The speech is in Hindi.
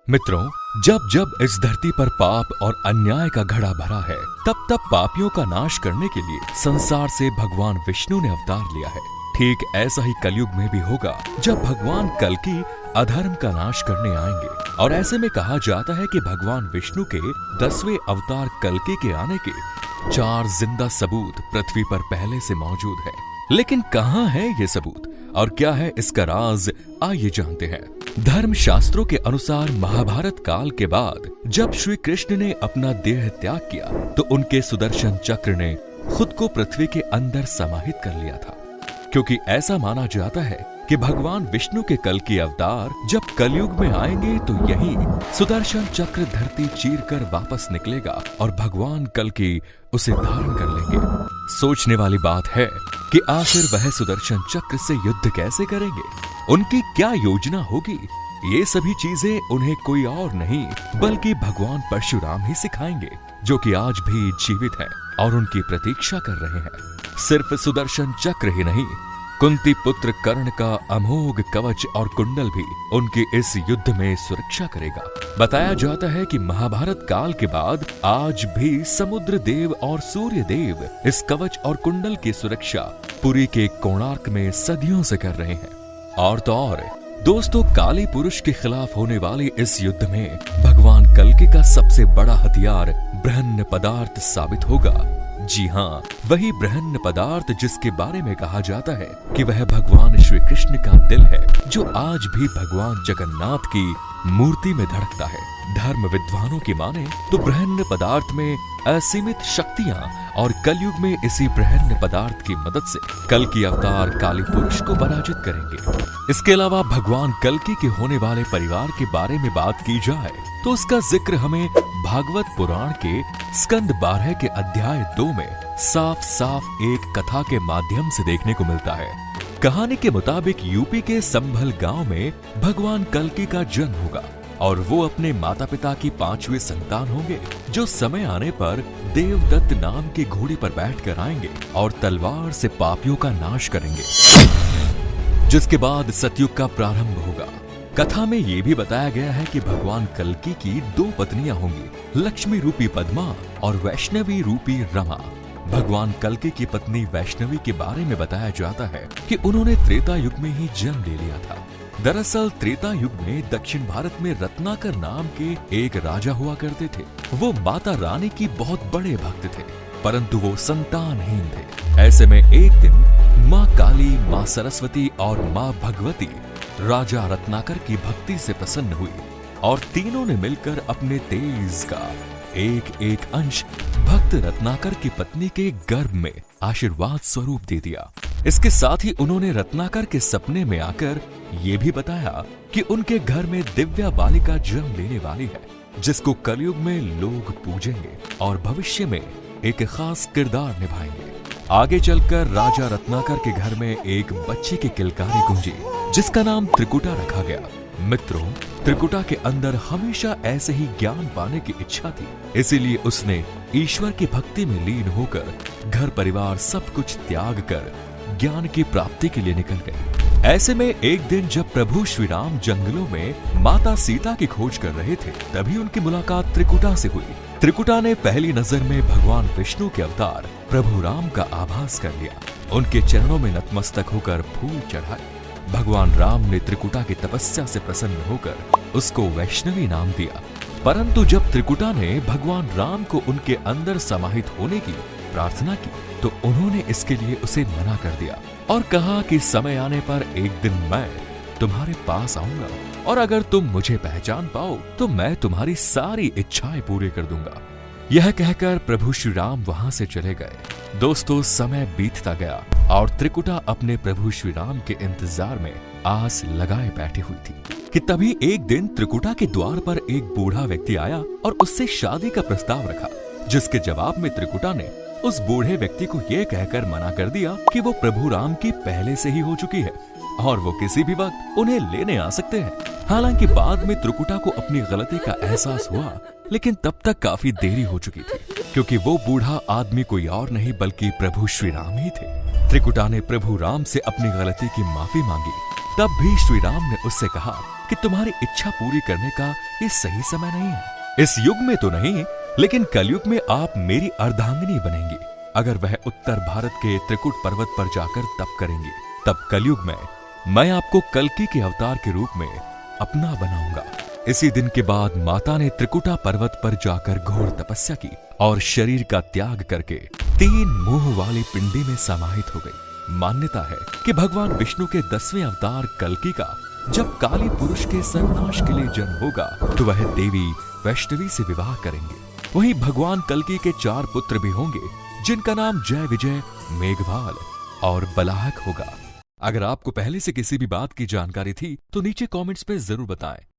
मित्रों, जब जब इस धरती पर पाप और अन्याय का घड़ा भरा है, तब तब पापियों का नाश करने के लिए संसार से भगवान विष्णु ने अवतार लिया है। ठीक ऐसा ही कलयुग में भी होगा, जब भगवान कल्कि अधर्म का नाश करने आएंगे। और ऐसे में कहा जाता है कि भगवान विष्णु के 10वें अवतार कल्कि के आने के 4 जिंदा सबूत पृथ्वी पर पहले से मौजूद है। लेकिन कहाँ है ये सबूत और क्या है इसका राज, आइए जानते हैं। धर्म शास्त्रों के अनुसार महाभारत काल के बाद जब श्री कृष्ण ने अपना देह त्याग किया, तो उनके सुदर्शन चक्र ने खुद को पृथ्वी के अंदर समाहित कर लिया था, क्योंकि ऐसा माना जाता है कि भगवान विष्णु के कल्कि अवतार जब कलयुग में आएंगे तो यही सुदर्शन चक्र धरती चीर कर वापस निकलेगा और भगवान कल्कि उसे धारण कर लेंगे। सोचने वाली बात है कि आखिर वह सुदर्शन चक्र से युद्ध कैसे करेंगे, उनकी क्या योजना होगी। ये सभी चीजें उन्हें कोई और नहीं बल्कि भगवान परशुराम ही सिखाएंगे, जो कि आज भी जीवित हैं और उनकी प्रतीक्षा कर रहे हैं। सिर्फ सुदर्शन चक्र ही नहीं, कुंती पुत्र कर्ण का अमोघ कवच और कुंडल भी उनके इस युद्ध में सुरक्षा करेगा। बताया जाता है कि महाभारत काल के बाद आज भी समुद्र देव और सूर्य देव इस कवच और कुंडल की सुरक्षा पुरी के कोणार्क में सदियों से कर रहे हैं। और तो और दोस्तों, काली पुरुष के खिलाफ होने वाले इस युद्ध में भगवान कल्कि का सबसे बड़ा हथियार ब्रह्म पदार्थ साबित होगा। जी हाँ, वही ब्रह्म पदार्थ जिसके बारे में कहा जाता है कि वह भगवान श्री कृष्ण का दिल है, जो आज भी भगवान जगन्नाथ की मूर्ति में धड़कता है। धर्म विद्वानों की माने तो ब्रह्म पदार्थ में असीमित शक्तियां और कलयुग में इसी ब्रह्म पदार्थ की मदद से कल्कि अवतार काली पुरुष को पराजित करेंगे। इसके अलावा भगवान कल्कि के होने वाले परिवार के बारे में बात की जाए तो उसका जिक्र हमें भागवत पुराण के स्कंद 12 के अध्याय 2 में साफ साफ एक कथा के माध्यम से देखने को मिलता है। कहानी के मुताबिक यूपी के संभल गांव में भगवान कल्कि का जन्म होगा और वो अपने माता पिता की 5वीं संतान होंगे, जो समय आने पर देवदत्त नाम के घोड़े पर बैठकर आएंगे और तलवार से पापियों का नाश करेंगे, जिसके बाद सतयुग का प्रारंभ होगा। कथा में ये भी बताया गया है कि भगवान कल्कि की 2 पत्नियां होंगी, लक्ष्मी रूपी पद्मा और वैष्णवी रूपी रमा। भगवान कल्कि की पत्नी वैष्णवी के बारे में बताया जाता है कि उन्होंने त्रेता युग में ही जन्म ले लिया था। दरअसल त्रेता युग में दक्षिण भारत में रत्नाकर नाम के एक राजा हुआ करते थे। वो माता रानी की बहुत बड़े भक्त थे, परंतु वो संतानहीन थे। ऐसे में एक दिन माँ काली, माँ सरस्वती और माँ भगवती राजा रत्नाकर की भक्ति से प्रसन्न हुई और तीनों ने मिलकर अपने तेज का एक एक अंश भक्त रत्नाकर की पत्नी के गर्भ में आशीर्वाद स्वरूप दे दिया। इसके साथ ही उन्होंने रत्नाकर के सपने में आकर ये भी बताया कि उनके घर में दिव्या बालिका जन्म लेने वाली है, जिसको कलयुग में लोग पूजेंगे और भविष्य में एक खास किरदार निभाएंगे। आगे चलकर राजा रत्नाकर के घर में एक बच्चे की किलकारी गूंजी, जिसका नाम त्रिकुटा रखा गया। मित्रों, त्रिकुटा के अंदर हमेशा ऐसे ही ज्ञान पाने की इच्छा थी, इसीलिए उसने ईश्वर की भक्ति में लीन होकर घर परिवार सब कुछ त्याग कर ज्ञान की प्राप्ति के लिए निकल गए। ऐसे में एक दिन जब प्रभु श्री राम जंगलों में माता सीता की खोज कर रहे थे, तभी उनकी मुलाकात त्रिकुटा से हुई। त्रिकुटा ने पहली नजर में भगवान विष्णु के अवतार प्रभु राम का आभास कर लिया। उनके चरणों में नतमस्तक होकर फूल चढ़ाए। भगवान राम ने त्रिकुटा की तपस्या से प्रसन्न होकर उसको वैष्णवी नाम दिया। परंतु जब त्रिकुटा ने भगवान राम को उनके अंदर समाहित होने की प्रार्थना की, तो उन्होंने इसके लिए उसे मना कर दिया और कहा कि समय आने पर एक दिन मैं तुम्हारे पास आऊंगा और अगर तुम मुझे पहचान पाओ तो मैं तुम्हारी सारी इच्छाएं पूरी कर दूंगा। यह कहकर प्रभु श्री राम वहां से चले गए। दोस्तों, समय बीतता गया और त्रिकुटा अपने प्रभु श्री राम के इंतजार में आस लगाए बैठी हुई थी कि तभी एक दिन त्रिकुटा के द्वार पर एक बूढ़ा व्यक्ति आया और उससे शादी का प्रस्ताव रखा, जिसके जवाब में त्रिकुटा ने उस बूढ़े व्यक्ति को यह कहकर मना कर दिया कि वो प्रभु राम की पहले से ही हो चुकी है और वो किसी भी वक्त उन्हें लेने आ सकते हैं। हालांकि बाद में त्रिकुटा को अपनी गलती का एहसास हुआ, लेकिन तब तक काफी देरी हो चुकी थी, क्योंकि वो बूढ़ा आदमी कोई और नहीं बल्कि प्रभु श्री राम ही थे। त्रिकुटा ने प्रभु राम से अपनी गलती की माफी मांगी। तब भी श्री राम ने उससे कहा कि तुम्हारी इच्छा पूरी करने का ये सही समय नहीं है। इस युग में तो नहीं, लेकिन कलयुग में आप मेरी अर्धांगिनी बनेंगी। अगर वह उत्तर भारत के त्रिकुट पर्वत पर जाकर तप करेंगी, तब कलयुग में मैं आपको कल्कि के अवतार के रूप में अपना बनाऊंगा। इसी दिन के बाद माता ने त्रिकुटा पर्वत पर जाकर घोर तपस्या की और शरीर का त्याग करके 3 मुंह वाली पिंडी में समाहित हो गई। मान्यता है कि भगवान विष्णु के 10वें अवतार कल्कि का जब काली पुरुष के सर्वनाश के लिए जन्म होगा तो वह देवी वैष्णवी से विवाह करेंगे। वहीं भगवान कल्कि के 4 पुत्र भी होंगे, जिनका नाम जय विजय, मेघवाल और बलाहक होगा। अगर आपको पहले से किसी भी बात की जानकारी थी तो नीचे कमेंट्स में जरूर बताएं।